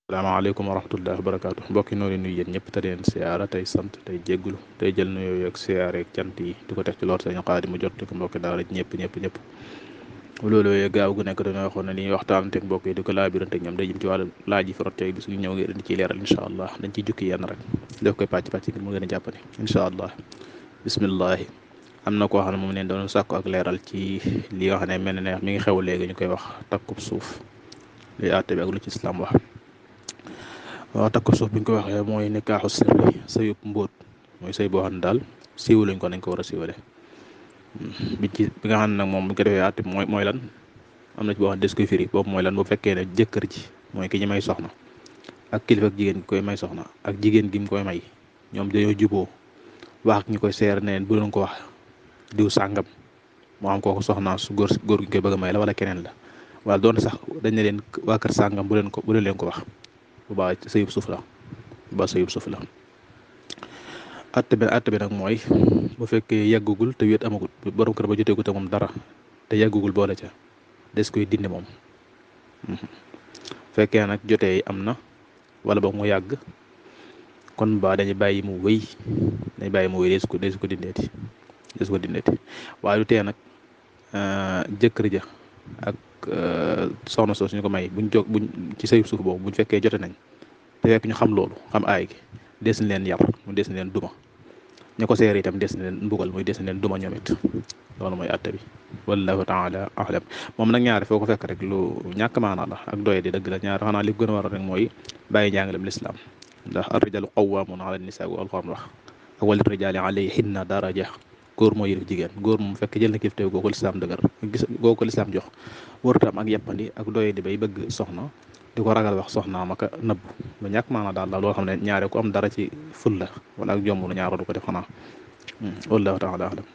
salaamaaleykum wa rahmatullahi wa barakaatu mbokki noonu nuyu yéen ñëpp te leen siyaara tey sant tey jégglu tey jël nuyoo ak siyaare ak cant yi di ko teg ci lool sañu xaadi mu jot ko mbokki daara ñëpp loolu gaaw gu nekk dañoo waxoon ne li ñuy waxtaanante ak mbokk yi di ko laabirante ak ñoom day jëm ci wàllu laaj yi farat bi suñu ñëw ngeen indi ciy leeral incha allah dañ ciy jukki yenn rek def koy pàcc ngir mu gën a jàppane incha allah bismillahi am na koo xam ne moom neen doon sàkku ak leeral ci li nga xam ne mel ne mi ngi xew léegi ñu koy wax takkub suuf li àtte bi ak lu ci islam wax waaw takku suuf bi ñu ko waxee mooy nikaaxu sirri sëyub mbóot mooy sëy boo xam ne daal siiw lañ ko nañ ko war a siiwale bi nga xam ne nag moom bu ñu ko defee àtte mooy lan am na ci boo xam ne des koy firi boobu mooy lan bu fekkee ne jëkkër ji mooy ki ñu may soxna ak kilifa ak jigéen gi koy may soxna ak jigéen gi mu koy may ñoom dañoo juboo wax ak ñu koy seer neen bu doon ko wax diw sàngam moo xam kooku soxna su góor gi ñu koy bëgg a may la wala keneen la wala doon sax dañ ne leen waa kër sàngam bu leen leen ko wax bu baax sëyub suuf la atte bi nag mooy bu fekkee yàggugul te wéet amagul borom kër ba joteegu te moom dara te yàggugul boole ca des koy dindi moom fekkee nag jotee am na wala boog mu yàgg kon ba dañuy bàyyi mu wéy des ko dindeeti waaye du tee nag jëkkër ja ak soxna soo suñu ko may buñ ci sëyub suuf boobu buñ fekkee jote nañ te fekk ñu xam loolu xam aay gi des na leen yar mu des na leen duma ña ko seer itam des na leen mbugal muy des na leen duma ñoom it loolu mooy atte bi wallahu taala alam moom nag ñaari foo ko fekk rek lu ñàkk maanaa la ak doye di dëgg la ñaari xanaa li gën a war rek mooy bàyyi njàngalem lislaam ndax ar-rijalu qawwaamuuna ala nisaa wa alxuraan wax ak wali rijaali alayhinna daraja góor moo yëlif jigéen góor moom fekk jël na kilifteef googu lislaam dëgër googu lislaam jox warutam ak yeppandi ak doye di bay bëgg soxna di ko ragal wax soxnaam ak nëbb lu ñàkk maanaam daal la loo xam ne ñaare ku am dara ci ful la wala ak jomb lu ñaaro du ko def xanaa wallahu taala alam